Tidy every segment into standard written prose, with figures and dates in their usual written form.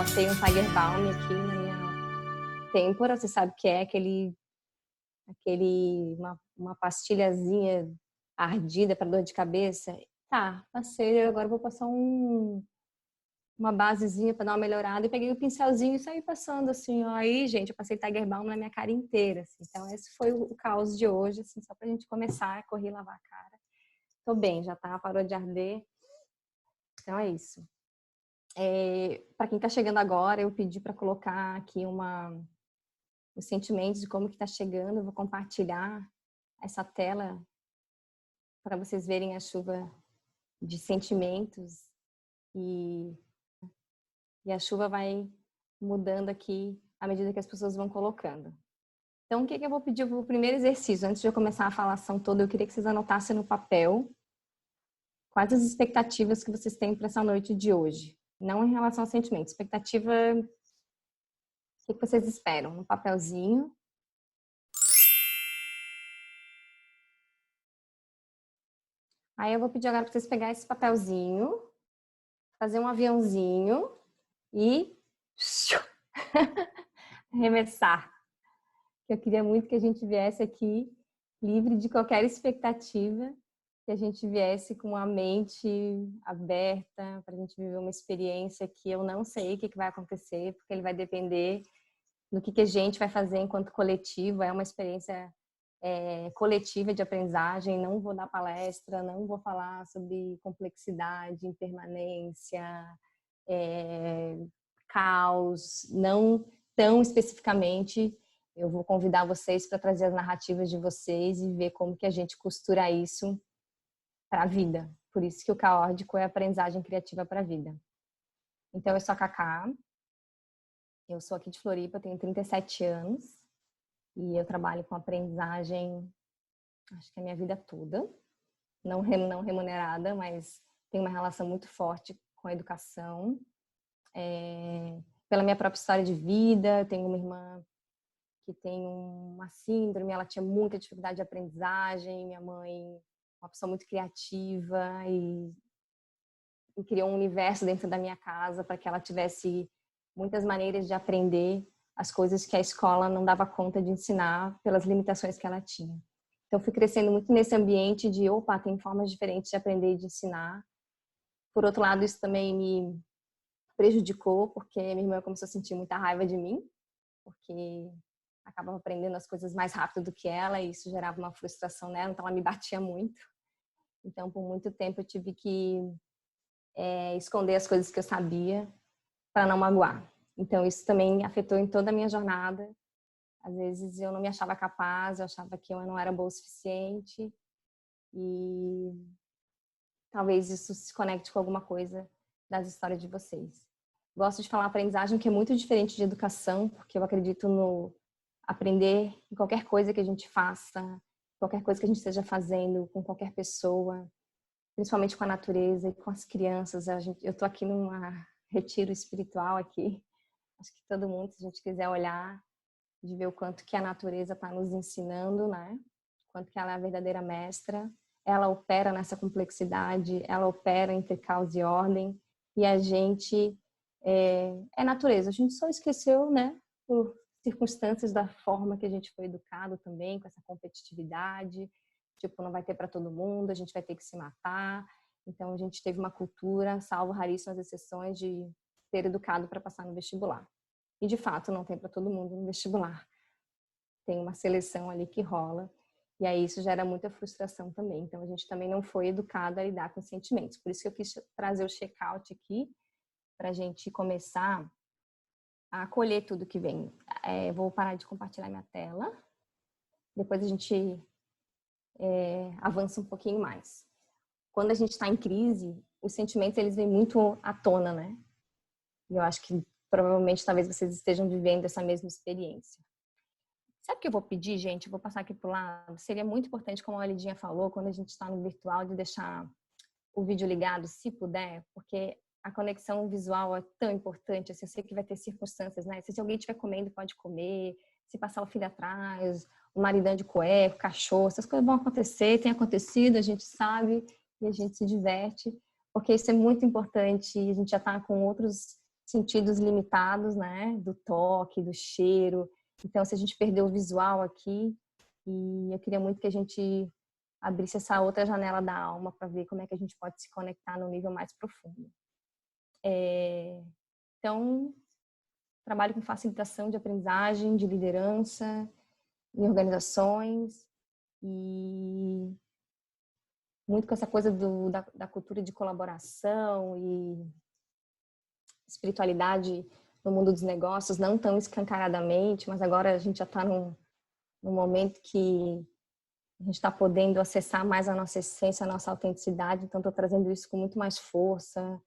passei um Tiger Balm aqui na minha têmpora. Você sabe o que é uma pastilhazinha ardida para dor de cabeça? Tá, passei. Agora vou passar uma basezinha para dar uma melhorada. E peguei o pincelzinho e saí passando assim. Ó. Aí, gente, eu passei Tiger Balm na minha cara inteira. Assim. Então, esse foi o caos de hoje, assim, só pra gente começar. Corri lavar a cara. Tô bem, já tá, parou de arder. Então, é isso. Para quem está chegando agora, eu pedi para colocar aqui os sentimentos de como que está chegando. Eu vou compartilhar essa tela para vocês verem a chuva de sentimentos e a chuva vai mudando aqui à medida que as pessoas vão colocando. Então, o que eu vou pedir? O primeiro exercício, antes de eu começar a falação toda, eu queria que vocês anotassem no papel quais as expectativas que vocês têm para essa noite de hoje. Não em relação ao sentimento, expectativa. O que vocês esperam? Um papelzinho. Aí eu vou pedir agora para vocês pegarem esse papelzinho, fazer um aviãozinho e arremessar. Eu queria muito que a gente viesse aqui livre de qualquer expectativa, que a gente viesse com a mente aberta para a gente viver uma experiência que eu não sei o que vai acontecer, porque ele vai depender do que a gente vai fazer enquanto coletivo. É uma experiência coletiva de aprendizagem. Não vou dar palestra, não vou falar sobre complexidade, impermanência, caos, não tão especificamente. Eu vou convidar vocês para trazer as narrativas de vocês e ver como que a gente costura isso para a vida. Por isso que o caórdico é aprendizagem criativa para a vida. Então, eu sou a Cacá, eu sou aqui de Floripa, tenho 37 anos e eu trabalho com aprendizagem, acho que a minha vida toda, não remunerada, mas tenho uma relação muito forte com a educação. Pela minha própria história de vida, eu tenho uma irmã que tem uma síndrome, ela tinha muita dificuldade de aprendizagem, minha mãe, uma pessoa muito criativa e criou um universo dentro da minha casa para que ela tivesse muitas maneiras de aprender as coisas que a escola não dava conta de ensinar pelas limitações que ela tinha. Então, fui crescendo muito nesse ambiente de, tem formas diferentes de aprender e de ensinar. Por outro lado, isso também me prejudicou, porque minha irmã começou a sentir muita raiva de mim, porque acabava aprendendo as coisas mais rápido do que ela e isso gerava uma frustração nela, então ela me batia muito. Então, por muito tempo, eu tive que esconder as coisas que eu sabia para não magoar. Então, isso também afetou em toda a minha jornada. Às vezes, eu não me achava capaz, eu achava que eu não era boa o suficiente e talvez isso se conecte com alguma coisa das histórias de vocês. Gosto de falar aprendizagem, que é muito diferente de educação, porque eu acredito no aprender em qualquer coisa que a gente faça, qualquer coisa que a gente esteja fazendo com qualquer pessoa, principalmente com a natureza e com as crianças. Eu estou aqui num retiro espiritual aqui. Acho que todo mundo, se a gente quiser olhar, de ver o quanto que a natureza está nos ensinando, né? Quanto que ela é a verdadeira mestra. Ela opera nessa complexidade, ela opera entre caos e ordem. E a gente é natureza. A gente só esqueceu, né? Por circunstâncias da forma que a gente foi educado também, com essa competitividade. Tipo, não vai ter para todo mundo, a gente vai ter que se matar. Então, a gente teve uma cultura, salvo raríssimas exceções, de ter educado para passar no vestibular. E, de fato, não tem para todo mundo no vestibular. Tem uma seleção ali que rola. E aí isso gera muita frustração também. Então, a gente também não foi educado a lidar com sentimentos. Por isso que eu quis trazer o check-out aqui, para a gente começar a acolher tudo que vem. Vou parar de compartilhar minha tela. Depois a gente avança um pouquinho mais. Quando a gente está em crise, os sentimentos eles vêm muito à tona, né? E eu acho que provavelmente talvez vocês estejam vivendo essa mesma experiência. Sabe o que eu vou pedir, gente? Eu vou passar aqui para o lado. Seria muito importante, como a Lidinha falou, quando a gente está no virtual, de deixar o vídeo ligado, se puder, porque a conexão visual é tão importante. Assim, eu sei que vai ter circunstâncias, né? Se alguém estiver comendo, pode comer. Se passar o filho atrás, o maridão de cueca, o cachorro, essas coisas vão acontecer, tem acontecido, a gente sabe e a gente se diverte, porque isso é muito importante. A gente já está com outros sentidos limitados, né? Do toque, do cheiro. Então, se a gente perder o visual aqui, e eu queria muito que a gente abrisse essa outra janela da alma para ver como é que a gente pode se conectar no nível mais profundo. Então, trabalho com facilitação de aprendizagem, de liderança, em organizações e muito com essa coisa da cultura de colaboração e espiritualidade no mundo dos negócios, não tão escancaradamente, mas agora a gente já está num momento que a gente está podendo acessar mais a nossa essência, a nossa autenticidade, então estou trazendo isso com muito mais força,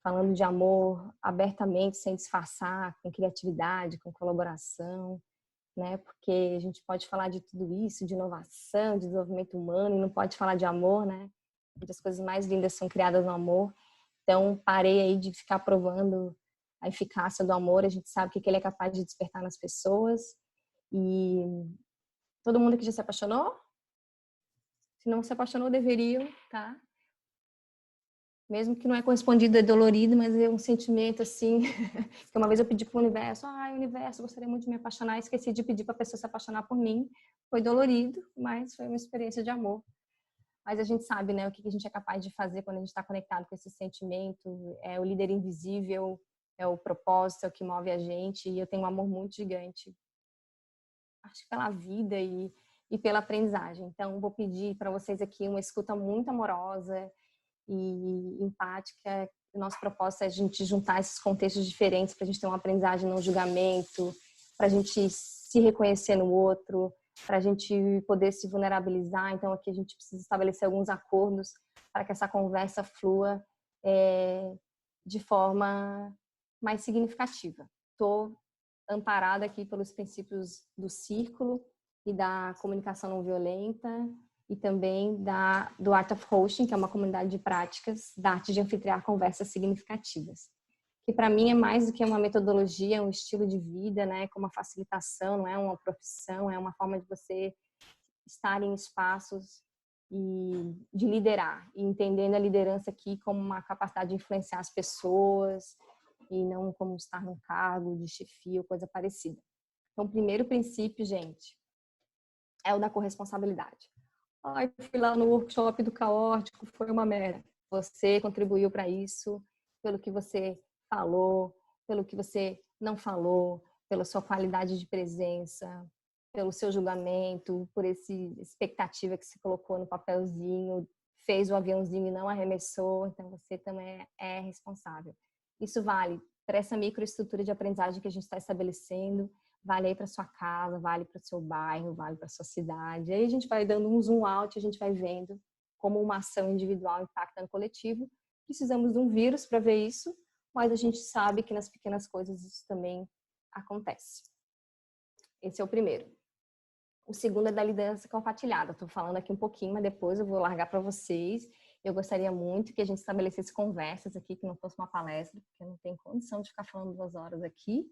falando de amor abertamente, sem disfarçar, com criatividade, com colaboração, né? Porque a gente pode falar de tudo isso, de inovação, de desenvolvimento humano, e não pode falar de amor, né? As coisas mais lindas são criadas no amor. Então, parei aí de ficar provando a eficácia do amor. A gente sabe o que ele é capaz de despertar nas pessoas. E todo mundo aqui já se apaixonou? Se não se apaixonou, deveriam, tá? Mesmo que não é correspondido, é dolorido, mas é um sentimento assim. Que uma vez eu pedi para o universo, universo, gostaria muito de me apaixonar, esqueci de pedir para a pessoa se apaixonar por mim. Foi dolorido, mas foi uma experiência de amor. Mas a gente sabe, né, o que a gente é capaz de fazer quando a gente está conectado com esse sentimento. É o líder invisível, é o propósito, é o que move a gente. E eu tenho um amor muito gigante, acho que pela vida e pela aprendizagem. Então, vou pedir para vocês aqui uma escuta muito amorosa e empática. O nosso propósito é a gente juntar esses contextos diferentes para a gente ter uma aprendizagem, não julgamento, para a gente se reconhecer no outro, para a gente poder se vulnerabilizar. Então, aqui a gente precisa estabelecer alguns acordos para que essa conversa flua de forma mais significativa. Estou amparada aqui pelos princípios do círculo e da comunicação não violenta e também do Art of Hosting, que é uma comunidade de práticas da arte de anfitriar conversas significativas. Que para mim é mais do que uma metodologia, é um estilo de vida, né? Como uma facilitação, não é uma profissão, é uma forma de você estar em espaços e de liderar, e entendendo a liderança aqui como uma capacidade de influenciar as pessoas e não como estar num cargo de chefia ou coisa parecida. Então, o primeiro princípio, gente, é o da corresponsabilidade. Fui lá no workshop do caótico, foi uma merda. Você contribuiu para isso, pelo que você falou, pelo que você não falou, pela sua qualidade de presença, pelo seu julgamento, por essa expectativa que se colocou no papelzinho, fez o aviãozinho e não arremessou, então você também é responsável. Isso vale para essa microestrutura de aprendizagem que a gente está estabelecendo, vale aí para sua casa, vale para o seu bairro, vale para sua cidade. Aí a gente vai dando um zoom out, a gente vai vendo como uma ação individual impacta no coletivo. Precisamos de um vírus para ver isso, mas a gente sabe que nas pequenas coisas isso também acontece. Esse é o primeiro. O segundo é da liderança compartilhada. Estou falando aqui um pouquinho, mas depois eu vou largar para vocês. Eu gostaria muito que a gente estabelecesse conversas aqui, que não fosse uma palestra, porque eu não tenho condição de ficar falando 2 horas aqui.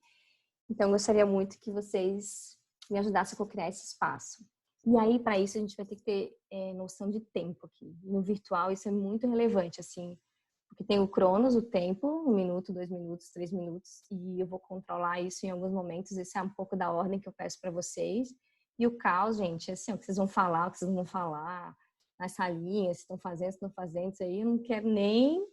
Então, eu gostaria muito que vocês me ajudassem a co-criar esse espaço. E aí, para isso, a gente vai ter que ter noção de tempo aqui. No virtual, isso é muito relevante, assim, porque tem o Cronos, o tempo, 1 minuto, 2 minutos, 3 minutos, e eu vou controlar isso em alguns momentos. Esse é um pouco da ordem que eu peço para vocês. E o caos, gente, assim, o que vocês vão falar, o que vocês não vão falar, nas salinhas, se estão fazendo, se estão fazendo, isso aí eu não quero nem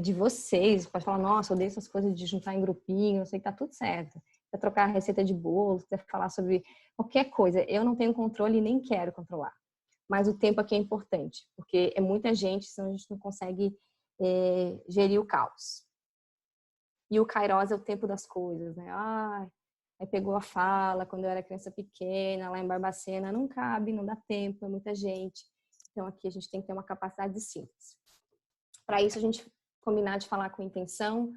de vocês. Pode falar, nossa, eu odeio essas coisas de juntar em grupinho, eu sei que tá tudo certo. Quer trocar a receita de bolo, quer falar sobre qualquer coisa. Eu não tenho controle e nem quero controlar. Mas o tempo aqui é importante, porque é muita gente, senão a gente não consegue gerir o caos. E o Kairos é o tempo das coisas, né? Aí pegou a fala quando eu era criança pequena, lá em Barbacena, não cabe, não dá tempo, é muita gente. Então aqui a gente tem que ter uma capacidade de síntese. Para isso a gente combinar de falar com intenção,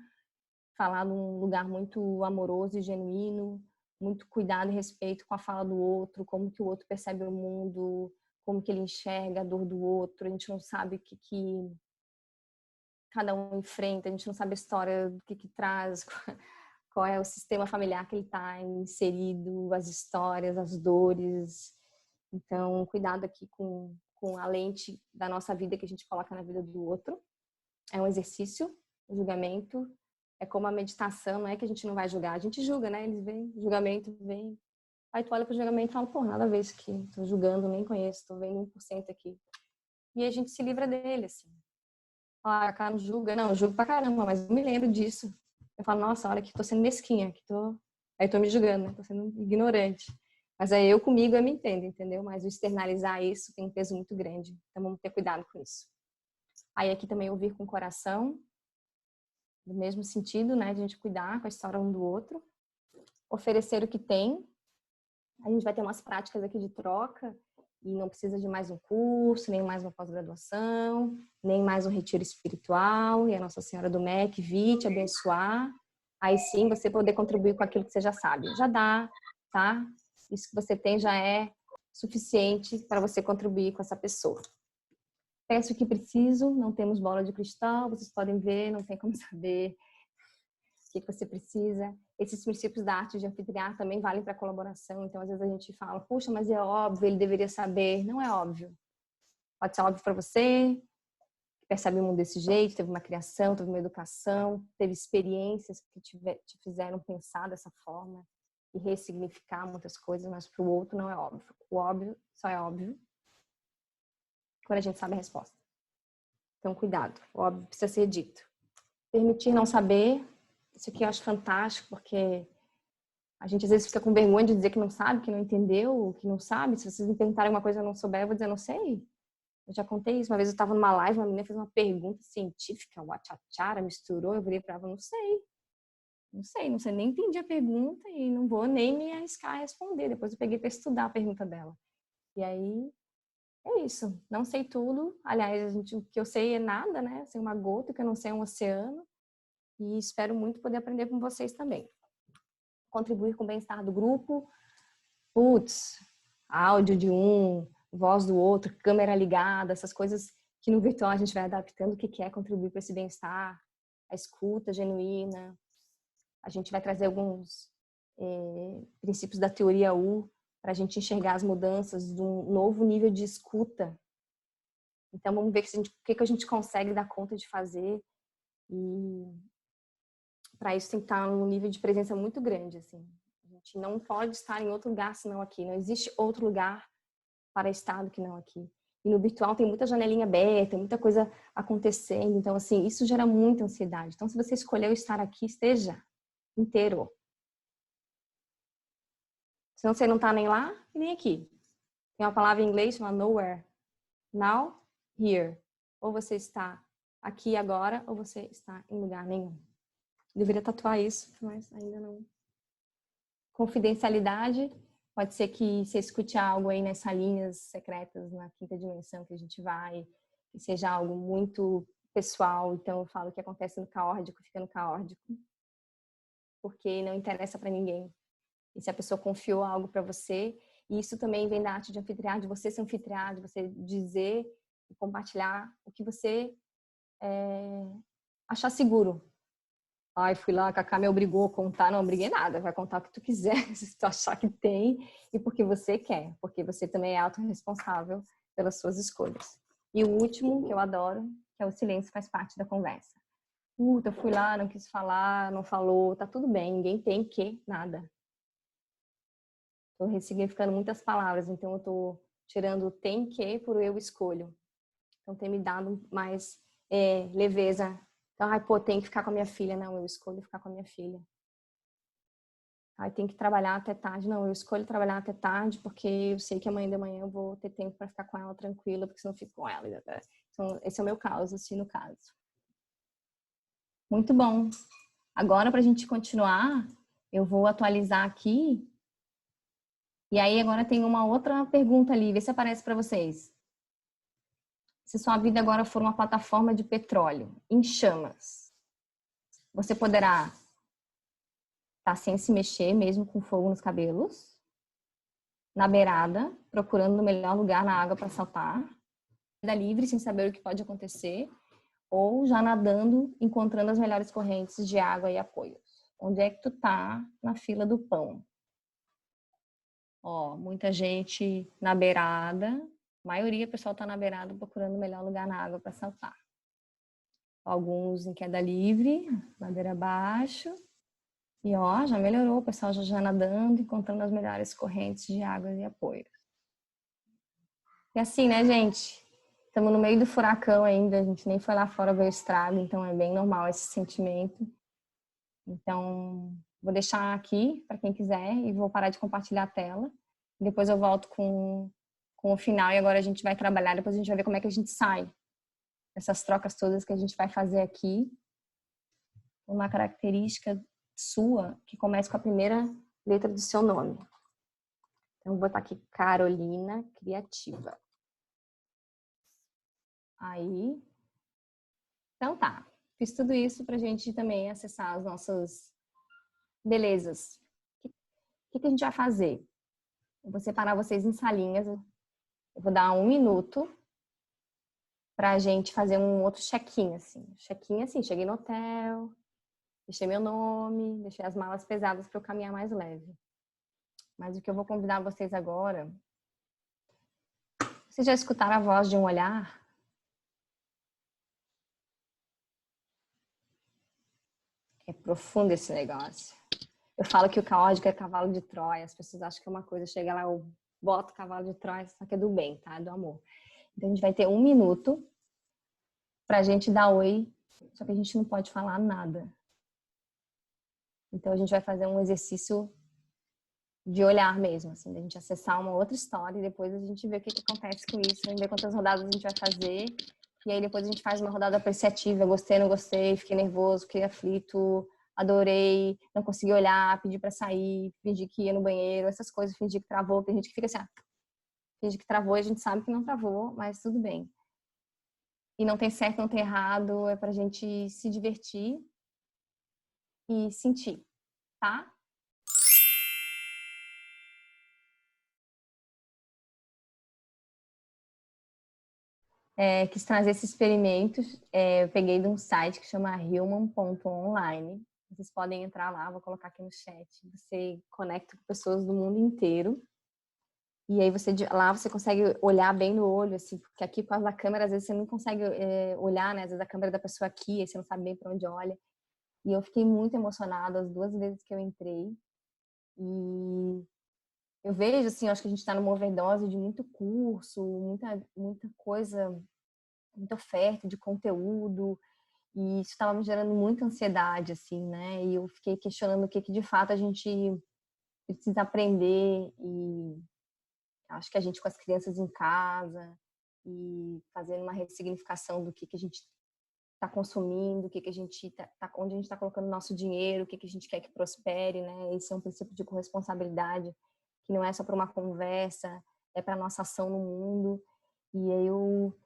falar num lugar muito amoroso e genuíno, muito cuidado e respeito com a fala do outro, como que o outro percebe o mundo, como que ele enxerga a dor do outro. A gente não sabe o que cada um enfrenta, a gente não sabe a história do que traz, qual é o sistema familiar que ele está inserido, as histórias, as dores. Então, cuidado aqui com a lente da nossa vida que a gente coloca na vida do outro. É um exercício, o julgamento, É como a meditação, não é que a gente não vai julgar, a gente julga, né? Eles vêm, julgamento vem. Aí tu olha pro julgamento e fala, pô, nada a ver isso aqui, tô julgando, nem conheço, tô vendo 1% aqui. E a gente se livra dele, assim. Ah, a cara não julga, não, eu julgo pra caramba, mas eu me lembro disso. Eu falo, nossa, olha que tô sendo mesquinha, que tô... Aí tô me julgando, né? Tô sendo ignorante. Mas aí eu comigo eu me entendo, entendeu? Mas o externalizar isso tem um peso muito grande. Então vamos ter cuidado com isso. Aí aqui também ouvir com o coração, no mesmo sentido, né? De a gente cuidar com a história um do outro. Oferecer o que tem. A gente vai ter umas práticas aqui de troca e não precisa de mais um curso, nem mais uma pós-graduação, nem mais um retiro espiritual, e a Nossa Senhora do MEC vir te abençoar. Aí sim você poder contribuir com aquilo que você já sabe. Já dá, tá? Isso que você tem já é suficiente para você contribuir com essa pessoa. Peço o que preciso, não temos bola de cristal, vocês podem ver, não tem como saber o que você precisa. Esses princípios da arte de anfitriar também valem para colaboração. Então, às vezes a gente fala, puxa, mas é óbvio, ele deveria saber. Não é óbvio. Pode ser óbvio para você, que percebe o mundo desse jeito, teve uma criação, teve uma educação, teve experiências que te fizeram pensar dessa forma e ressignificar muitas coisas, mas para o outro não é óbvio. O óbvio só é óbvio quando a gente sabe a resposta. Então, cuidado. O óbvio precisa ser dito. Permitir não saber, isso aqui eu acho fantástico, porque a gente às vezes fica com vergonha de dizer que não sabe, que não entendeu, que não sabe. Se vocês me perguntarem alguma coisa e eu não souber, eu vou dizer, não sei. Eu já contei isso. Uma vez eu estava numa live, uma menina fez uma pergunta científica, wachachara, misturou, eu virei para ela, não sei. Não sei, nem entendi a pergunta e não vou nem me arriscar a responder. Depois eu peguei para estudar a pergunta dela. E aí, é isso. Não sei tudo. Aliás, o que eu sei é nada, né? Sei uma gota, o que eu não sei é um oceano. E espero muito poder aprender com vocês também. Contribuir com o bem-estar do grupo. Putz, áudio de um, voz do outro, câmera ligada, essas coisas que no virtual a gente vai adaptando o que é contribuir para esse bem-estar, a escuta genuína. A gente vai trazer alguns princípios da teoria U para a gente enxergar as mudanças de um novo nível de escuta. Então vamos ver o que a gente consegue dar conta de fazer e para isso tem que estar num nível de presença muito grande, assim. A gente não pode estar em outro lugar senão aqui. Não existe outro lugar para estar do que não aqui. E no virtual tem muita janelinha aberta, muita coisa acontecendo. Então, assim, isso gera muita ansiedade. Então, se você escolheu estar aqui, esteja inteiro. Senão você não está nem lá e nem aqui. Tem uma palavra em inglês chamada nowhere. Now, here. Ou você está aqui agora, ou você está em lugar nenhum. Deveria tatuar isso, mas ainda não. Confidencialidade, pode ser que você escute algo aí nessas linhas secretas na quinta dimensão que a gente vai, que seja algo muito pessoal, então eu falo que acontece no caórdico, fica no caórdico, porque não interessa para ninguém. E se a pessoa confiou algo para você, e isso também vem da arte de anfitriar, de você ser anfitriar, de você dizer e compartilhar o que você achar seguro. Ai, fui lá, a Cacá me obrigou a contar. Não obriguei nada, vai contar o que tu quiser, se tu achar que tem, e porque você quer, porque você também é autorresponsável pelas suas escolhas. E o último, que eu adoro, que é o silêncio faz parte da conversa. Puta, fui lá, não quis falar, não falou, tá tudo bem, ninguém tem que nada. Tô ressignificando muitas palavras, então eu tô tirando o tem que por eu escolho. Então tem me dado mais leveza. Então, ai, pô, tem que ficar com a minha filha. Não, eu escolho ficar com a minha filha. Ai, tem que trabalhar até tarde. Não, eu escolho trabalhar até tarde porque eu sei que amanhã de manhã eu vou ter tempo para ficar com ela tranquila, porque senão eu fico com ela. Então, esse é o meu caso, assim, no caso. Muito bom. Agora, para a gente continuar, eu vou atualizar aqui. E aí, agora tem uma outra pergunta ali. Vê se aparece para vocês. Se sua vida agora for uma plataforma de petróleo em chamas, você poderá estar sem se mexer, mesmo com fogo nos cabelos, na beirada, procurando o melhor lugar na água para saltar, livre, sem saber o que pode acontecer, ou já nadando, encontrando as melhores correntes de água e apoios. Onde é que tu tá na fila do pão? Ó, muita gente na beirada, a maioria do pessoal tá na beirada procurando o melhor lugar na água para saltar. alguns em queda livre, ladeira abaixo. E ó, já melhorou, o pessoal já nadando, encontrando as melhores correntes de água e apoio. E assim, né, gente? Estamos no meio do furacão ainda, a gente nem foi lá fora ver o estrago, então é bem normal esse sentimento. Então, vou deixar aqui para quem quiser e vou parar de compartilhar a tela. Depois eu volto com o final e agora a gente vai trabalhar, depois a gente vai ver como é que a gente sai. Essas trocas todas que a gente vai fazer aqui. Uma característica sua que começa com a primeira letra do seu nome. Então, vou botar aqui Carolina Criativa. Aí. Então tá. Fiz tudo isso pra gente também acessar as nossas belezas. O que a gente vai fazer? Eu vou separar vocês em salinhas. Eu vou dar 1 minuto pra gente fazer um outro check-in, assim. Check-in, assim, cheguei no hotel, deixei meu nome, deixei as malas pesadas para eu caminhar mais leve. Mas o que eu vou convidar vocês agora... Vocês já escutaram a voz de um olhar? É profundo esse negócio. Eu falo que o caótico é cavalo de Troia. As pessoas acham que é uma coisa. Chega lá, eu boto o cavalo de Troia, só que é do bem, tá? Do amor. Então, a gente vai ter 1 minuto pra gente dar oi. Só que a gente não pode falar nada. Então, a gente vai fazer um exercício de olhar mesmo, assim, da gente acessar uma outra história e depois a gente vê o que acontece com isso, ver quantas rodadas a gente vai fazer. E aí depois a gente faz uma rodada apreciativa, gostei, não gostei, fiquei nervoso, fiquei aflito, adorei, não consegui olhar, pedi para sair, fingi que ia no banheiro, essas coisas, fingi que travou. Tem gente que fica assim, fingi que travou e a gente sabe que não travou, mas tudo bem. E não tem certo, não tem errado, é pra gente se divertir e sentir, tá? Quis trazer esse experimento. Eu peguei de um site que chama human.online. Vocês podem entrar lá, vou colocar aqui no chat. Você conecta com pessoas do mundo inteiro. E aí lá você consegue olhar bem no olho, assim, porque aqui com a câmera, às vezes você não consegue olhar, né? Às vezes a câmera da pessoa aqui, aí você não sabe bem para onde olha. E eu fiquei muito emocionada as 2 vezes que eu entrei. E eu vejo, assim, eu acho que a gente está numa overdose de muito curso, muita coisa, muita oferta de conteúdo, e isso estava me gerando muita ansiedade, assim, né? E eu fiquei questionando o que de fato a gente precisa aprender, e acho que a gente com as crianças em casa e fazendo uma ressignificação do que a gente está consumindo, o que a gente onde a gente está colocando nosso dinheiro, o que a gente quer que prospere, né? Esse é um princípio de corresponsabilidade que não é só para uma conversa, é para nossa ação no mundo. E aí eu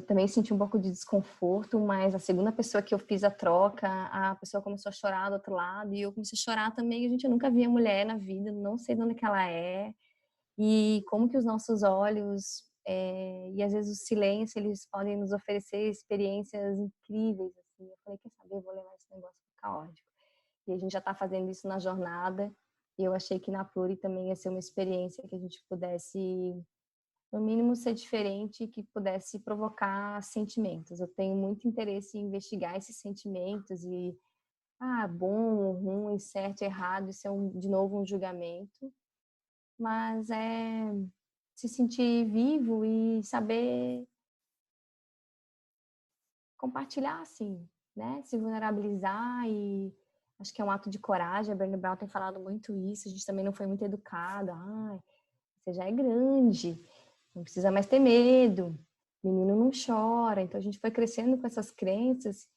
também senti um pouco de desconforto, mas a segunda pessoa que eu fiz a troca, a pessoa começou a chorar do outro lado e eu comecei a chorar também. A gente nunca via mulher na vida, não sei de onde que ela é e como que os nossos olhos e às vezes o silêncio, eles podem nos oferecer experiências incríveis. Assim. Eu falei, quer saber, eu vou levar esse negócio pro caótico. E a gente já está fazendo isso na jornada e eu achei que na Pluri também ia ser uma experiência que a gente pudesse no mínimo ser diferente, que pudesse provocar sentimentos. Eu tenho muito interesse em investigar esses sentimentos e bom, ruim, certo, errado, isso é de novo um julgamento, mas é se sentir vivo e saber compartilhar, assim, né? Se vulnerabilizar e acho que é um ato de coragem. A Brené Brown tem falado muito isso. A gente também não foi muito educado. Você já é grande, não precisa mais ter medo. Menino não chora. Então a gente foi crescendo com essas crenças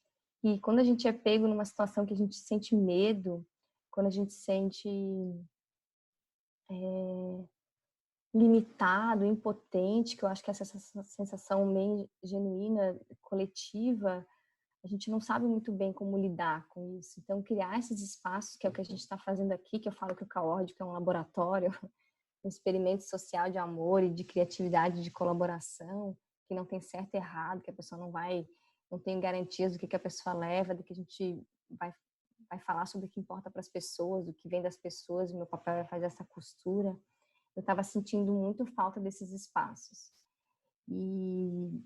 e quando a gente é pego numa situação que a gente sente medo, quando a gente sente limitado, impotente, que eu acho que essa sensação meio genuína, coletiva, a gente não sabe muito bem como lidar com isso. Então, criar esses espaços, que é o que a gente está fazendo aqui, que eu falo que o Caórdico é um laboratório, um experimento social de amor e de criatividade, de colaboração, que não tem certo e errado, que a pessoa não tem garantias do que a pessoa leva, do que a gente vai falar sobre o que importa para as pessoas, do que vem das pessoas, o meu papel é fazer essa costura. Eu estava sentindo muito falta desses espaços. E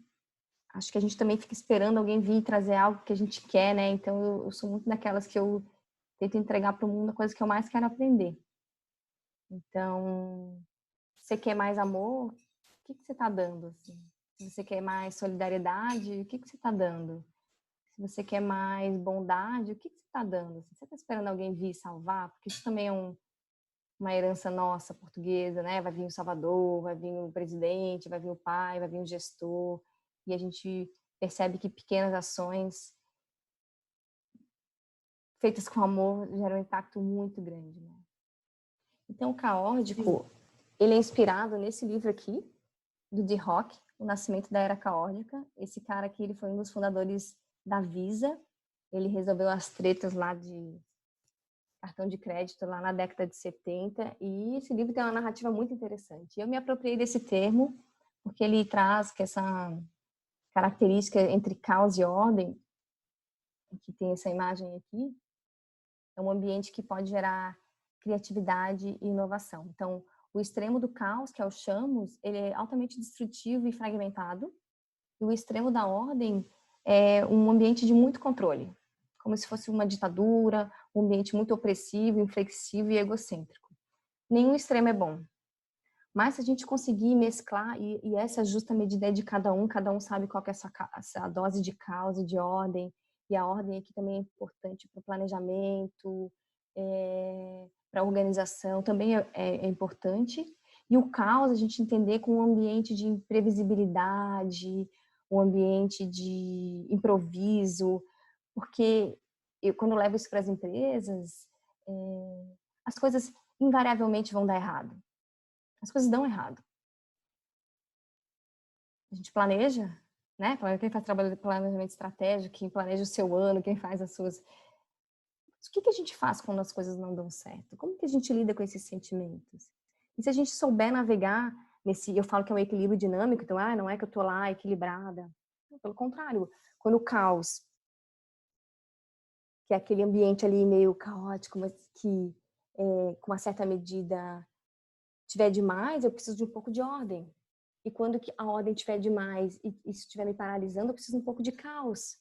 acho que a gente também fica esperando alguém vir trazer algo que a gente quer, né? Então eu sou muito daquelas que eu tento entregar para o mundo a coisa que eu mais quero aprender. Então, se você quer mais amor, o que você está dando? Assim? Se você quer mais solidariedade, o que você está dando? Se você quer mais bondade, o que você está dando? Assim, você está esperando alguém vir salvar? Porque isso também é uma herança nossa, portuguesa, né? Vai vir o salvador, vai vir o presidente, vai vir o pai, vai vir o gestor. E a gente percebe que pequenas ações feitas com amor geram um impacto muito grande, né? Então, o caórdico, ele é inspirado nesse livro aqui, do D. Rock, O Nascimento da Era Caórdica. Esse cara aqui, ele foi um dos fundadores da Visa. Ele resolveu as tretas lá de cartão de crédito lá na década de 70. E esse livro tem uma narrativa muito interessante. Eu me apropriei desse termo porque ele traz que essa característica entre caos e ordem, que tem essa imagem aqui, é um ambiente que pode gerar criatividade e inovação. Então, o extremo do caos, que é o chamos, ele é altamente destrutivo e fragmentado. E o extremo da ordem é um ambiente de muito controle, como se fosse uma ditadura, um ambiente muito opressivo, inflexível e egocêntrico. Nenhum extremo é bom. Mas se a gente conseguir mesclar, e essa justa medida é de cada um sabe qual que é essa dose de caos e de ordem, e a ordem aqui também é importante para o planejamento, para a organização, também é importante. E o caos, a gente entender como um ambiente de imprevisibilidade, um ambiente de improviso, porque quando eu levo isso para as empresas, as coisas invariavelmente vão dar errado. As coisas dão errado. A gente planeja, né? Quem faz trabalho de planejamento estratégico, quem planeja o seu ano, quem faz as suas... O que a gente faz quando as coisas não dão certo? Como que a gente lida com esses sentimentos? E se a gente souber navegar nesse... Eu falo que é um equilíbrio dinâmico, então, não é que eu tô lá equilibrada. Pelo contrário, quando o caos, que é aquele ambiente ali meio caótico, mas que com uma certa medida tiver demais, eu preciso de um pouco de ordem. E quando a ordem estiver demais e isso estiver me paralisando, eu preciso um pouco de caos.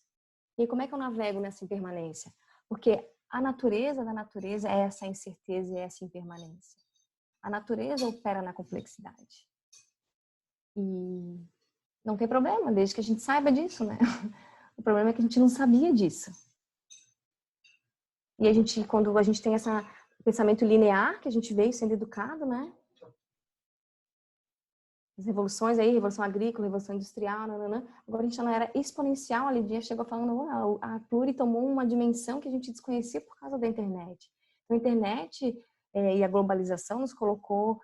E como é que eu navego nessa impermanência? Porque a natureza da natureza é essa incerteza e essa impermanência. A natureza opera na complexidade. E não tem problema, desde que a gente saiba disso, né? O problema é que a gente não sabia disso. E quando a gente tem esse pensamento linear, que a gente veio sendo educado, né? As revoluções aí, revolução agrícola, revolução industrial, nananã. Agora a gente já não era exponencial, a Lidia chegou falando, a Pluri tomou uma dimensão que a gente desconhecia por causa da internet. Então, a internet e a globalização nos colocou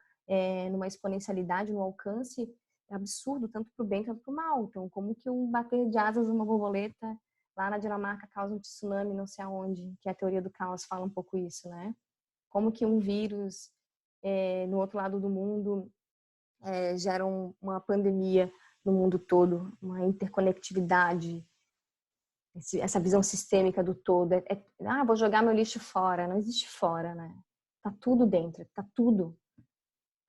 numa exponencialidade, num alcance absurdo, tanto para o bem quanto para o mal. Então, como que um bater de asas numa borboleta lá na Dinamarca causa um tsunami não sei aonde, que a teoria do caos fala um pouco isso, né? Como que um vírus no outro lado do mundo gera uma pandemia no mundo todo, uma interconectividade, essa visão sistêmica do todo. Vou jogar meu lixo fora. Não existe fora, né? Tá tudo dentro, tá tudo.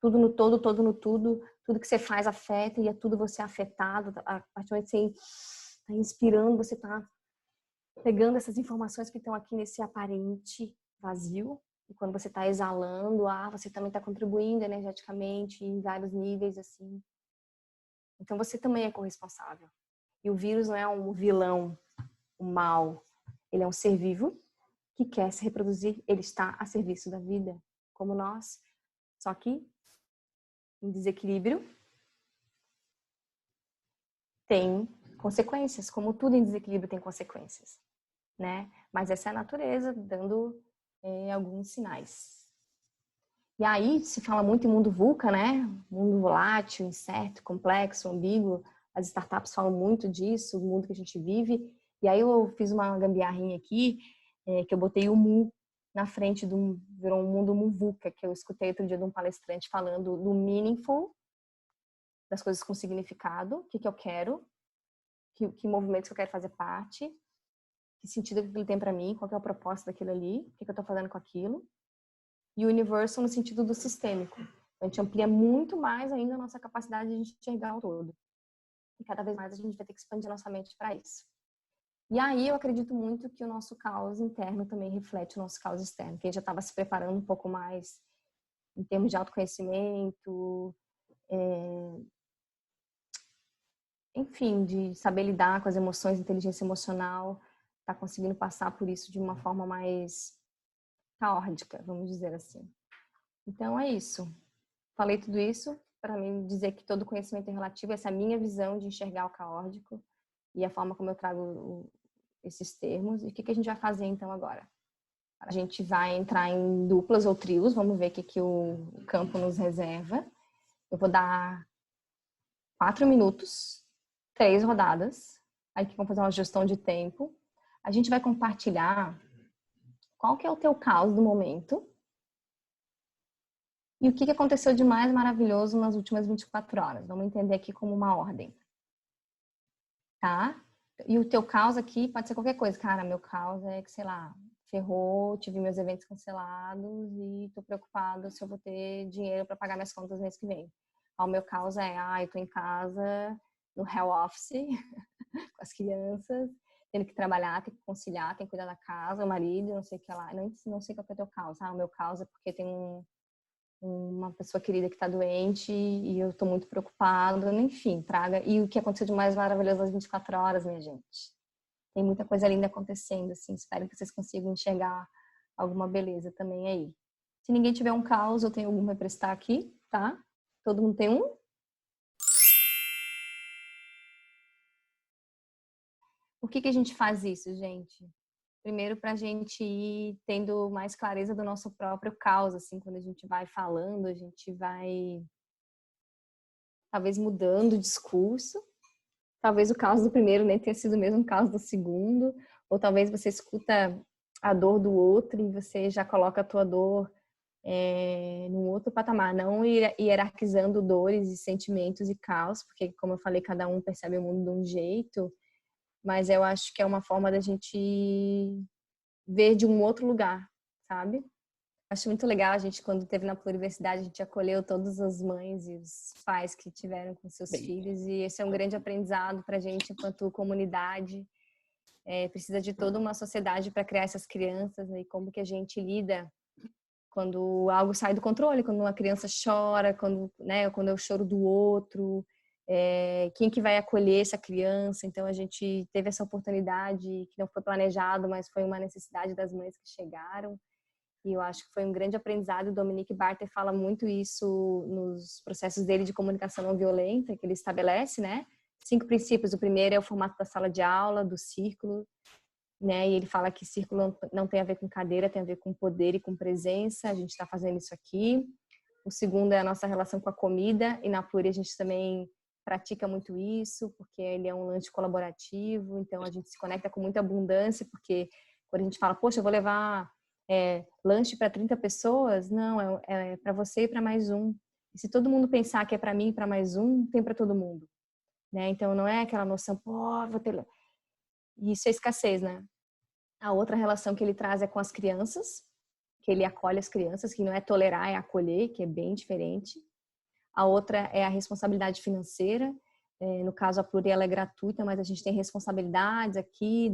Tudo no todo, todo no tudo. Tudo que você faz afeta e é tudo você afetado. A partir do momento que você está inspirando, você está pegando essas informações que estão aqui nesse aparente vazio. E quando você está exalando, você também está contribuindo energeticamente em vários níveis, assim. Então você também é corresponsável. E o vírus não é um vilão, um mal. Ele é um ser vivo que quer se reproduzir. Ele está a serviço da vida, como nós. Só que em desequilíbrio tem consequências, como tudo em desequilíbrio tem consequências, né? Mas essa é a natureza dando alguns sinais. E aí se fala muito em mundo VUCA, né? Mundo volátil, incerto, complexo, ambíguo. As startups falam muito disso, o mundo que a gente vive. E aí eu fiz uma gambiarrinha aqui, que eu botei o mu na frente virou um mundo muvuca, que eu escutei outro dia de um palestrante falando do meaningful, das coisas com significado, o que eu quero, que movimentos que eu quero fazer parte, que sentido que aquilo tem para mim, qual que é o propósito daquilo ali, o que eu estou fazendo com aquilo. E o universo no sentido do sistêmico. A gente amplia muito mais ainda a nossa capacidade de enxergar o todo. E cada vez mais a gente vai ter que expandir nossa mente para isso. E aí eu acredito muito que o nosso caos interno também reflete o nosso caos externo. Quem já estava se preparando um pouco mais em termos de autoconhecimento, enfim, de saber lidar com as emoções, inteligência emocional, está conseguindo passar por isso de uma forma mais caórdica, vamos dizer assim. Então é isso. Falei tudo isso para mim dizer que todo conhecimento é relativo, essa é a minha visão de enxergar o caórdico e a forma como eu trago esses termos. E o que a gente vai fazer então agora? A gente vai entrar em duplas ou trios, vamos ver o que o campo nos reserva. Eu vou dar 4 minutos, 3 rodadas, aí que vamos fazer uma gestão de tempo. A gente vai compartilhar qual que é o teu caos do momento e o que aconteceu de mais maravilhoso nas últimas 24 horas. Vamos entender aqui como uma ordem, tá? E o teu caos aqui pode ser qualquer coisa. Cara, meu caos é que, sei lá, ferrou, tive meus eventos cancelados e tô preocupada se eu vou ter dinheiro para pagar minhas contas no mês que vem. O meu caos é, eu tô em casa, no hell office, com as crianças, tendo que trabalhar, tem que conciliar, tem que cuidar da casa, o marido, não sei o que lá. Não sei qual que é o teu caos. O meu caos é porque tem uma pessoa querida que está doente e eu estou muito preocupada, enfim, traga. E o que aconteceu de mais maravilhoso nas 24 horas, minha gente? Tem muita coisa linda acontecendo, assim, espero que vocês consigam enxergar alguma beleza também aí. Se ninguém tiver um caos, eu tenho algum para prestar aqui, tá? Todo mundo tem um? Por que a gente faz isso, gente? Primeiro, para a gente ir tendo mais clareza do nosso próprio caos, assim, quando a gente vai falando, a gente vai talvez mudando o discurso. Talvez o caos do primeiro nem tenha sido o mesmo caos do segundo, ou talvez você escuta a dor do outro e você já coloca a tua dor num outro patamar, não hierarquizando dores e sentimentos e caos, porque, como eu falei, cada um percebe o mundo de um jeito, mas eu acho que é uma forma da gente ver de um outro lugar, sabe? Acho muito legal, a gente, quando esteve na Pluriversidade, a gente acolheu todas as mães e os pais que tiveram com seus filhos, e esse é um grande aprendizado para a gente, enquanto comunidade. Precisa de toda uma sociedade para criar essas crianças, né? E como que a gente lida quando algo sai do controle, quando uma criança chora, quando é o choro do outro, quem que vai acolher essa criança. Então a gente teve essa oportunidade que não foi planejado, mas foi uma necessidade das mães que chegaram. E eu acho que foi um grande aprendizado. O Dominique Barter fala muito isso nos processos dele de comunicação não violenta, que ele estabelece, né? 5 princípios. O primeiro é o formato da sala de aula, do círculo, né? E ele fala que círculo não tem a ver com cadeira, tem a ver com poder e com presença. A gente está fazendo isso aqui. O segundo é a nossa relação com a comida. E na Pluri a gente também pratica muito isso, porque ele é um lanche colaborativo. Então a gente se conecta com muita abundância, porque quando a gente fala, poxa, eu vou levar lanche para 30 pessoas, não, é para você e para mais um. E se todo mundo pensar que é para mim e para mais um, tem para todo mundo, né? Então não é aquela noção, pô, vou ter. Isso é escassez, né? A outra relação que ele traz é com as crianças, que ele acolhe as crianças, que não é tolerar, é acolher, que é bem diferente. A outra é a responsabilidade financeira. No caso, a Pluri ela é gratuita, mas a gente tem responsabilidades aqui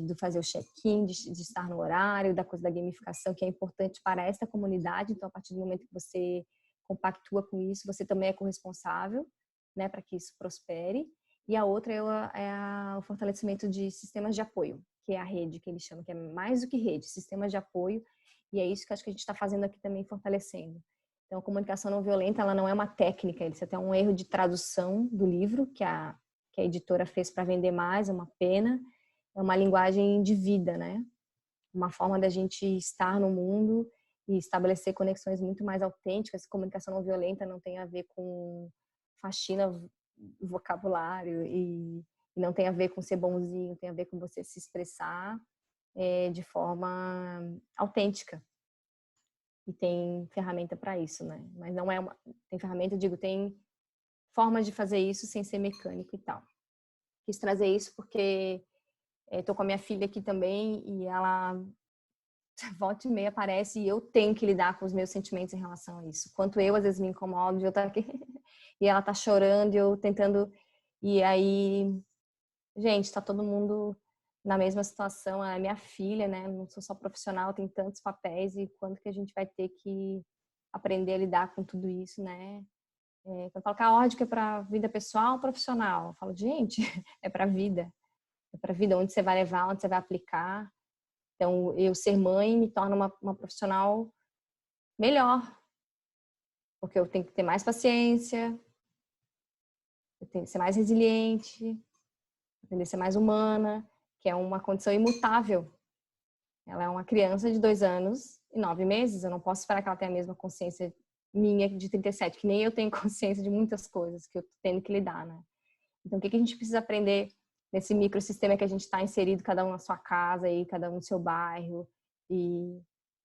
de fazer o check-in, de estar no horário, da coisa da gamificação, que é importante para essa comunidade. Então, a partir do momento que você compactua com isso, você também é corresponsável, né, para que isso prospere. E a outra o fortalecimento de sistemas de apoio, que é a rede, que ele chama, que é mais do que rede, sistemas de apoio. E é isso que acho que a gente está fazendo aqui também, fortalecendo. Então, a comunicação não violenta, ela não é uma técnica, isso é até um erro de tradução do livro que a editora fez para vender mais, é uma pena. É uma linguagem de vida, né? Uma forma da gente estar no mundo e estabelecer conexões muito mais autênticas. Comunicação não violenta não tem a ver com faxina vocabulário e não tem a ver com ser bonzinho, tem a ver com você se expressar de forma autêntica. E tem ferramenta para isso, né? Mas não é uma... Tem ferramenta, eu digo, tem formas de fazer isso sem ser mecânico e tal. Quis trazer isso porque estou com a minha filha aqui também e ela volta e meia aparece e eu tenho que lidar com os meus sentimentos em relação a isso. Quanto eu às vezes me incomodo de eu estar aqui e ela tá chorando e eu tentando E aí, gente, está todo mundo na mesma situação. A minha filha, né? Não sou só profissional, tem tantos papéis e quanto que a gente vai ter que aprender a lidar com tudo isso, né? Quando eu falo que a ordem é para vida pessoal ou profissional, eu falo, gente, é para vida. É para vida, onde você vai levar, onde você vai aplicar. Então, eu ser mãe me torna uma profissional melhor, porque eu tenho que ter mais paciência, eu tenho que ser mais resiliente, aprender a ser mais humana, que é uma condição imutável. Ela é uma criança de 2 anos e 9 meses, eu não posso esperar que ela tenha a mesma consciência minha de 37, que nem eu tenho consciência de muitas coisas que eu tô tendo que lidar, né? Então, o que a gente precisa aprender nesse microsistema que a gente está inserido, cada um na sua casa e cada um no seu bairro? E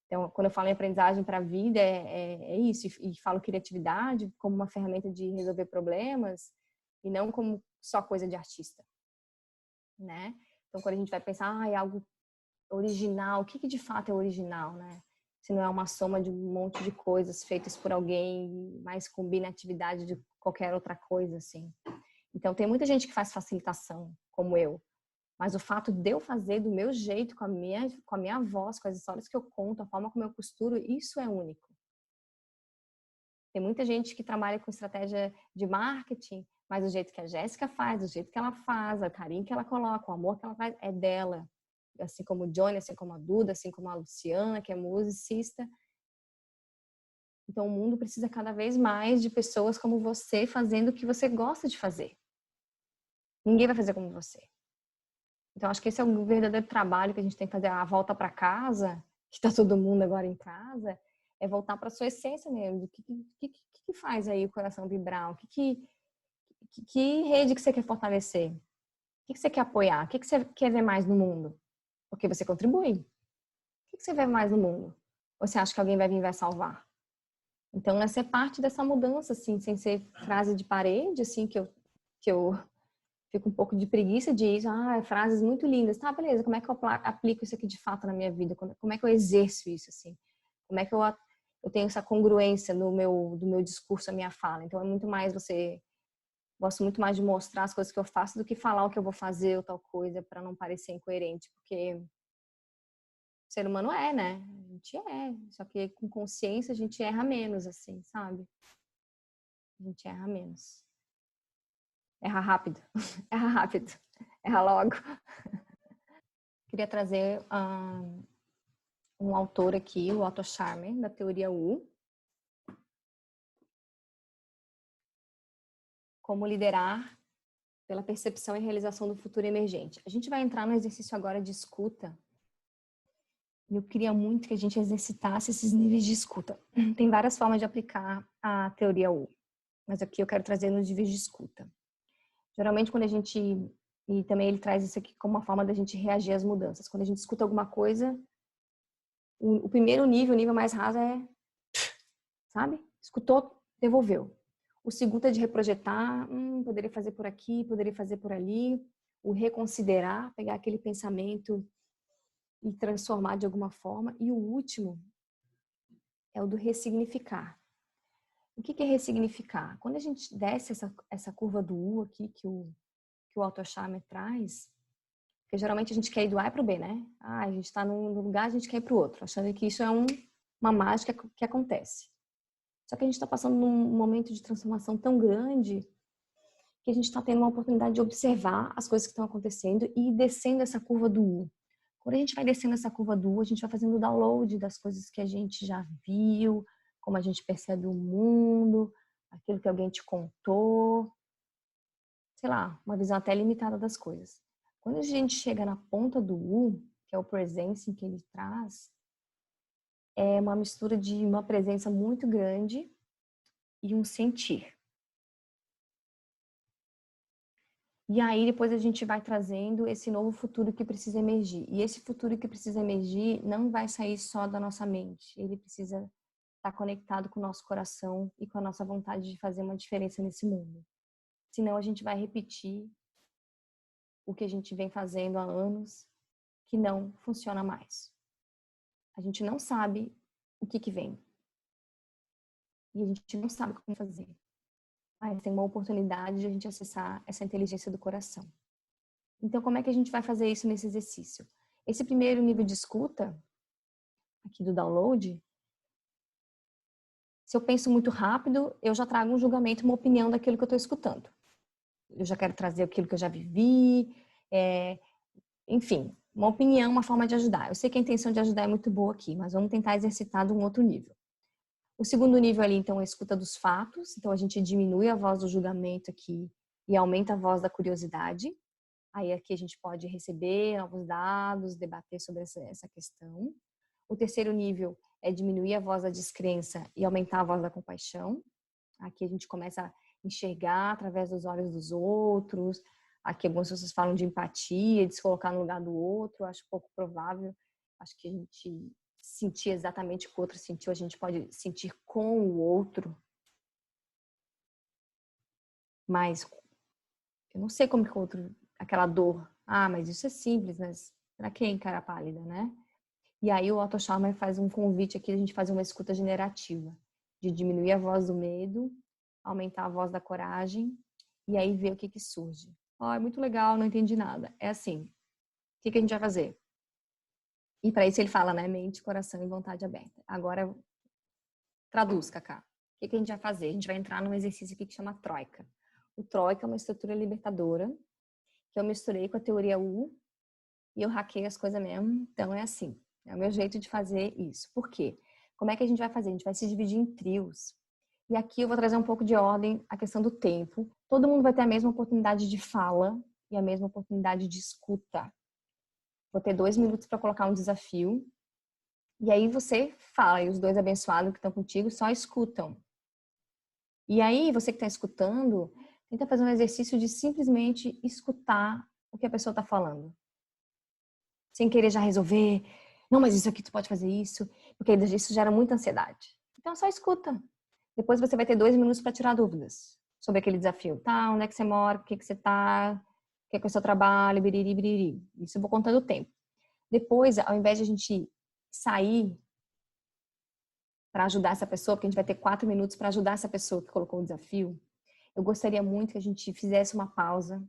então, quando eu falo em aprendizagem para a vida, é isso. E falo criatividade como uma ferramenta de resolver problemas e não como só coisa de artista, né? Então, quando a gente vai pensar, é algo original, o que de fato é original, né? Se não é uma soma de um monte de coisas feitas por alguém, mas combina a atividade de qualquer outra coisa, assim. Então, tem muita gente que faz facilitação, como eu. Mas o fato de eu fazer do meu jeito, com a minha voz, com as histórias que eu conto, a forma como eu costuro, isso é único. Tem muita gente que trabalha com estratégia de marketing, mas o jeito que a Jéssica faz, o jeito que ela faz, o carinho que ela coloca, o amor que ela faz, é dela. Assim como o Johnny, assim como a Duda, assim como a Luciana, que é musicista. Então, o mundo precisa cada vez mais de pessoas como você fazendo o que você gosta de fazer. Ninguém vai fazer como você. Então, acho que esse é o verdadeiro trabalho que a gente tem que fazer, a volta para casa, que está todo mundo agora em casa, é voltar para a sua essência mesmo. O que faz aí o coração vibrar? Que rede que você quer fortalecer? O que você quer apoiar? O que você quer ver mais no mundo? Porque você contribui. O que você vê mais no mundo? Ou você acha que alguém vai vir e vai salvar? Então, essa é parte dessa mudança, assim, sem ser frase de parede, assim, que eu fico um pouco de preguiça de isso. Frases muito lindas. Tá, beleza, como é que eu aplico isso aqui de fato na minha vida? Como é que eu exerço isso, assim? Como é que eu tenho essa congruência do meu discurso, a minha fala? Então, é muito mais gosto muito mais de mostrar as coisas que eu faço do que falar o que eu vou fazer ou tal coisa para não parecer incoerente, porque o ser humano né? A gente só que com consciência a gente erra menos, assim, sabe? A gente erra menos. Erra rápido. Erra rápido. Erra logo. Queria trazer um autor aqui, o Otto Scharmer, da teoria U, como liderar pela percepção e realização do futuro emergente. A gente vai entrar no exercício agora de escuta. E eu queria muito que a gente exercitasse esses níveis de escuta. Tem várias formas de aplicar a teoria U, mas aqui eu quero trazer nos níveis de escuta. Geralmente quando a gente... E também ele traz isso aqui como uma forma da gente reagir às mudanças. Quando a gente escuta alguma coisa, o primeiro nível, o nível mais raso é, sabe? Escutou, devolveu. O segundo é de reprojetar, poderia fazer por aqui, poderia fazer por ali. O reconsiderar, pegar aquele pensamento e transformar de alguma forma. E o último é o do ressignificar. O que é ressignificar? Quando a gente desce essa curva do U aqui, que o Otto Scharmer traz, porque geralmente a gente quer ir do A para o B, né? A gente está num lugar, a gente quer ir para o outro, achando que isso é uma mágica que acontece. Só que a gente está passando num momento de transformação tão grande que a gente está tendo uma oportunidade de observar as coisas que estão acontecendo e ir descendo essa curva do U. Quando a gente vai descendo essa curva do U, a gente vai fazendo o download das coisas que a gente já viu, como a gente percebe o mundo, aquilo que alguém te contou, sei lá, uma visão até limitada das coisas. Quando a gente chega na ponta do U, que é o presence que ele traz, é uma mistura de uma presença muito grande e um sentir. E aí depois a gente vai trazendo esse novo futuro que precisa emergir. E esse futuro que precisa emergir não vai sair só da nossa mente. Ele precisa estar conectado com o nosso coração e com a nossa vontade de fazer uma diferença nesse mundo. Senão a gente vai repetir o que a gente vem fazendo há anos, que não funciona mais. A gente não sabe o que vem. E a gente não sabe como fazer. Mas tem uma oportunidade de a gente acessar essa inteligência do coração. Então, como é que a gente vai fazer isso nesse exercício? Esse primeiro nível de escuta, aqui do download, se eu penso muito rápido, eu já trago um julgamento, uma opinião daquilo que eu estou escutando. Eu já quero trazer aquilo que eu já vivi, enfim, uma opinião, uma forma de ajudar. Eu sei que a intenção de ajudar é muito boa aqui, mas vamos tentar exercitar de um outro nível. O segundo nível ali, então, é a escuta dos fatos. Então, a gente diminui a voz do julgamento aqui e aumenta a voz da curiosidade. Aí aqui a gente pode receber novos dados, debater sobre essa questão. O terceiro nível é diminuir a voz da descrença e aumentar a voz da compaixão. Aqui a gente começa a enxergar através dos olhos dos outros. Aqui algumas pessoas falam de empatia, de se colocar no lugar do outro. Acho pouco provável. Acho que a gente sentir exatamente o que o outro sentiu, a gente pode sentir com o outro. Mas eu não sei como que o outro, aquela dor. Ah, mas isso é simples, mas pra quem, cara pálida, né? E aí o Otto Scharmer faz um convite aqui, a gente faz uma escuta generativa, de diminuir a voz do medo, aumentar a voz da coragem, e aí ver o que surge. Oh, é muito legal, não entendi nada. É assim, o que a gente vai fazer? E para isso ele fala, né? Mente, coração e vontade aberta. Agora, traduz, Cacá. O que a gente vai fazer? A gente vai entrar num exercício aqui que chama Troika. O Troika é uma estrutura libertadora que eu misturei com a teoria U e eu hackei as coisas mesmo. Então é assim, é o meu jeito de fazer isso. Por quê? Como é que a gente vai fazer? A gente vai se dividir em trios. E aqui eu vou trazer um pouco de ordem a questão do tempo. Todo mundo vai ter a mesma oportunidade de fala e a mesma oportunidade de escuta. Vou ter 2 minutos para colocar um desafio. E aí você fala, e os dois abençoados que estão contigo só escutam. E aí, você que está escutando, tenta fazer um exercício de simplesmente escutar o que a pessoa está falando. Sem querer já resolver. Não, mas isso aqui tu pode fazer isso. Porque isso gera muita ansiedade. Então, só escuta. Depois você vai ter 2 minutos para tirar dúvidas sobre aquele desafio. Tá, onde é que você mora? O que você tá? O que é o seu trabalho? Biriri, biriri. Isso eu vou contando o tempo. Depois, ao invés de a gente sair para ajudar essa pessoa, porque a gente vai ter 4 minutos para ajudar essa pessoa que colocou o desafio, eu gostaria muito que a gente fizesse uma pausa,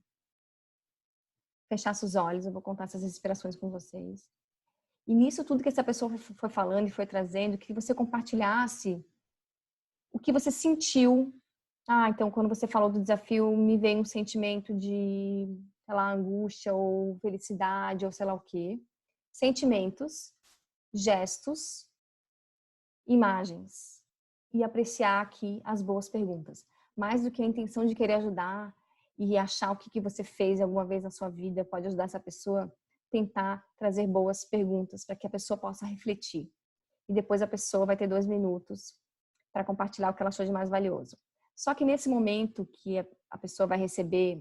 fechasse os olhos, eu vou contar essas inspirações com vocês. E nisso tudo que essa pessoa foi falando e foi trazendo, que você compartilhasse o que você sentiu. Ah, então quando você falou do desafio, me veio um sentimento de, sei lá, angústia ou felicidade ou sei lá o quê. Sentimentos, gestos, imagens. E apreciar aqui as boas perguntas. Mais do que a intenção de querer ajudar e achar o que você fez alguma vez na sua vida pode ajudar essa pessoa, tentar trazer boas perguntas para que a pessoa possa refletir. E depois a pessoa vai ter 2 minutos para compartilhar o que ela achou de mais valioso. Só que nesse momento que a pessoa vai receber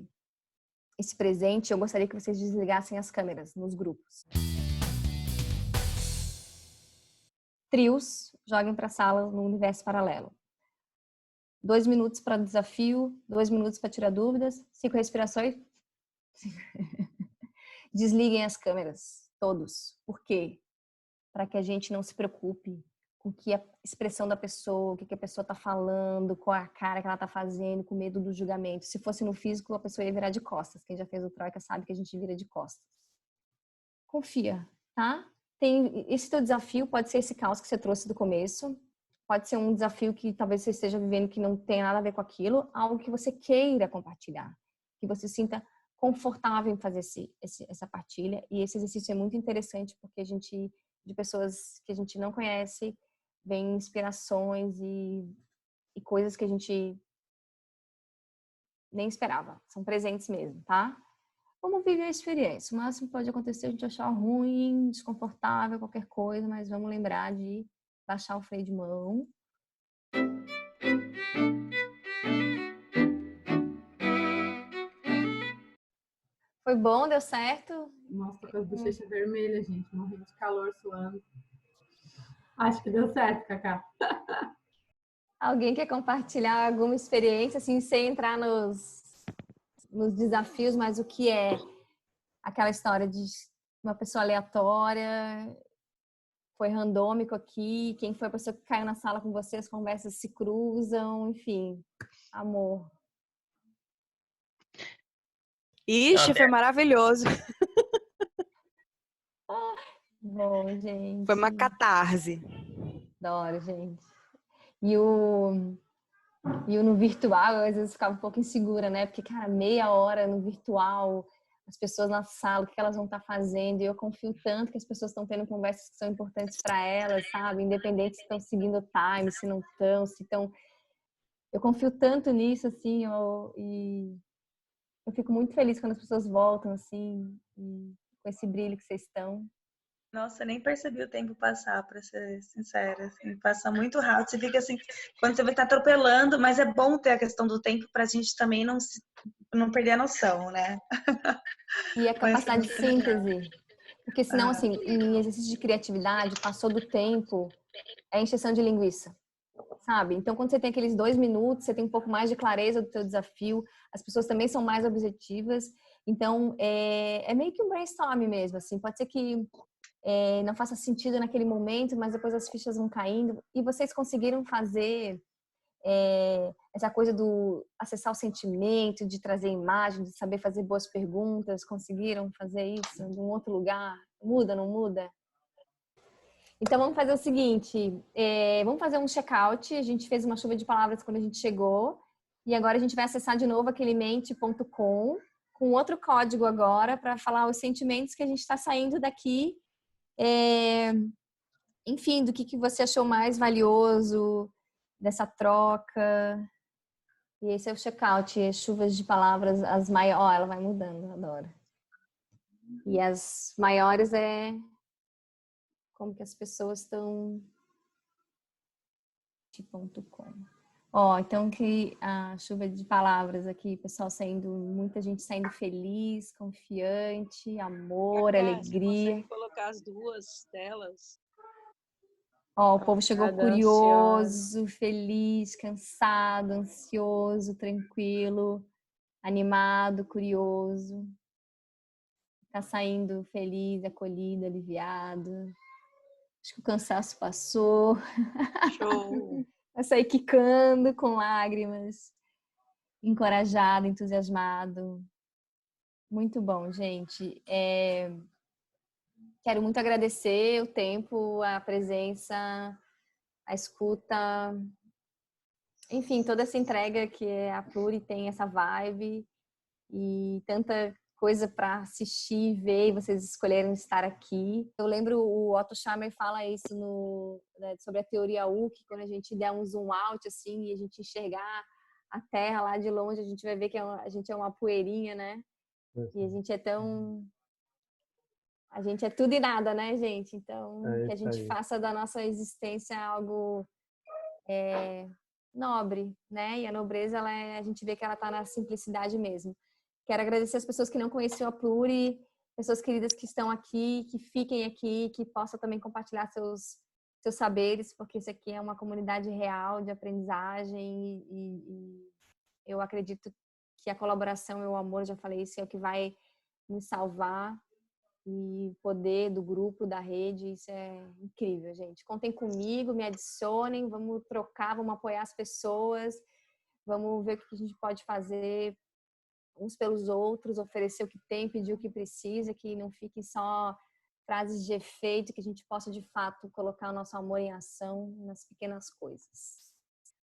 esse presente, eu gostaria que vocês desligassem as câmeras nos grupos. Trios, joguem para a sala no universo paralelo. 2 minutos para desafio, 2 minutos para tirar dúvidas, 5 respirações. Desliguem as câmeras, todos. Por quê? Para que a gente não se preocupe com que a expressão da pessoa, o que a pessoa está falando, qual a cara que ela está fazendo, com medo do julgamento. Se fosse no físico, a pessoa ia virar de costas. Quem já fez o Troika sabe que a gente vira de costas. Confia, tá? Esse teu desafio pode ser esse caos que você trouxe do começo, pode ser um desafio que talvez você esteja vivendo que não tem nada a ver com aquilo, algo que você queira compartilhar, que você sinta confortável em fazer essa partilha. E esse exercício é muito interessante porque de pessoas que a gente não conhece, vem inspirações e coisas que a gente nem esperava. São presentes mesmo, tá? Vamos viver a experiência. O máximo que pode acontecer é a gente achar ruim, desconfortável, qualquer coisa, mas vamos lembrar de baixar o freio de mão. Foi bom, deu certo? Nossa, tô com as bochechas vermelhas, gente. Morrendo de calor, suando. Acho que deu certo, Cacá. Alguém quer compartilhar alguma experiência, assim, sem entrar nos desafios, mas o que é aquela história de uma pessoa aleatória, foi randômico aqui, quem foi a pessoa que caiu na sala com você, as conversas se cruzam, enfim, amor. Ixi, foi maravilhoso. Bom, gente. Foi uma catarse. Adoro, gente. E o no virtual, eu às vezes ficava um pouco insegura, né? Porque, cara, meia hora no virtual, as pessoas na sala, o que elas vão estar fazendo? E eu confio tanto que as pessoas estão tendo conversas que são importantes para elas, sabe? Independente se estão seguindo o time, se não estão, se estão... Eu confio tanto nisso, assim, e eu fico muito feliz quando as pessoas voltam, assim, com esse brilho que vocês estão. Nossa, nem percebi o tempo passar, pra ser sincera. Assim, passa muito rápido. Você fica assim, quando você vai estar atropelando, mas é bom ter a questão do tempo pra gente também não perder a noção, né? E a capacidade de síntese. Porque senão, assim, em exercício de criatividade, passou do tempo, é encheção de linguiça, sabe? Então, quando você tem aqueles 2 minutos, você tem um pouco mais de clareza do seu desafio, as pessoas também são mais objetivas. Então, é meio que um brainstorm mesmo, assim. Pode ser que não faça sentido naquele momento, mas depois as fichas vão caindo. E vocês conseguiram fazer essa coisa do acessar o sentimento, de trazer imagem, de saber fazer boas perguntas. Conseguiram fazer isso de um outro lugar? Muda, não muda? Então vamos fazer o seguinte, vamos fazer um check-out. A gente fez uma chuva de palavras quando a gente chegou e agora a gente vai acessar de novo aquele mente.com com outro código agora para falar os sentimentos que a gente está saindo daqui. Enfim, do que você achou mais valioso dessa troca. E esse é o check-out, chuvas de palavras, as maiores. Ó, ela vai mudando, adoro. E as maiores como que as pessoas estão .com. Ó, então que a chuva de palavras aqui, pessoal muita gente saindo feliz, confiante, amor, alegria. Você consegue colocar as duas telas? Ó, o povo chegou curioso, feliz, cansado, ansioso, tranquilo, animado, curioso. Tá saindo feliz, acolhido, aliviado. Acho que o cansaço passou. Show! Vai sair quicando com lágrimas, encorajado, entusiasmado. Muito bom, gente. Quero muito agradecer o tempo, a presença, a escuta, enfim, toda essa entrega que a Pluri tem, essa vibe e tanta coisa para assistir, ver, e vocês escolheram estar aqui. Eu lembro o Otto Scharmer fala isso sobre a teoria U, que quando a gente der um zoom out assim e a gente enxergar a Terra lá de longe, a gente vai ver que a gente é uma poeirinha, né? E a gente é tudo e nada, né, gente? Então, que a gente faça da nossa existência algo nobre, né? E a nobreza, a gente vê que ela está na simplicidade mesmo. Quero agradecer as pessoas que não conheciam a Pluri, pessoas queridas que estão aqui, que fiquem aqui, que possam também compartilhar seus saberes, porque isso aqui é uma comunidade real de aprendizagem e eu acredito que a colaboração e o amor, já falei isso, é o que vai nos salvar. E o poder do grupo, da rede, isso é incrível, gente. Contem comigo, me adicionem, vamos trocar, vamos apoiar as pessoas, vamos ver o que a gente pode fazer uns pelos outros, oferecer o que tem, pedir o que precisa, que não fique só frases de efeito, que a gente possa, de fato, colocar o nosso amor em ação nas pequenas coisas.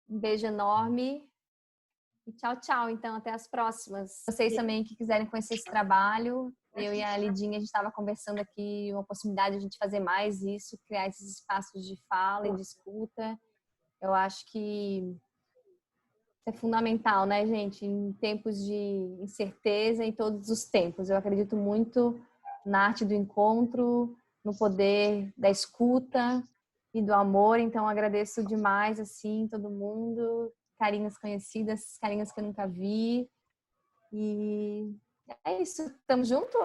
Um beijo enorme. E tchau, tchau. Então, até as próximas. Vocês também que quiserem conhecer esse trabalho, eu e a Lidinha, a gente estava conversando aqui uma possibilidade de a gente fazer mais isso, criar esses espaços de fala e de escuta. Eu acho que isso é fundamental, né, gente? Em tempos de incerteza, em todos os tempos. Eu acredito muito na arte do encontro, no poder da escuta e do amor. Então, agradeço demais, assim, todo mundo. Carinhas conhecidas, carinhas que eu nunca vi. E é isso. Tamo junto?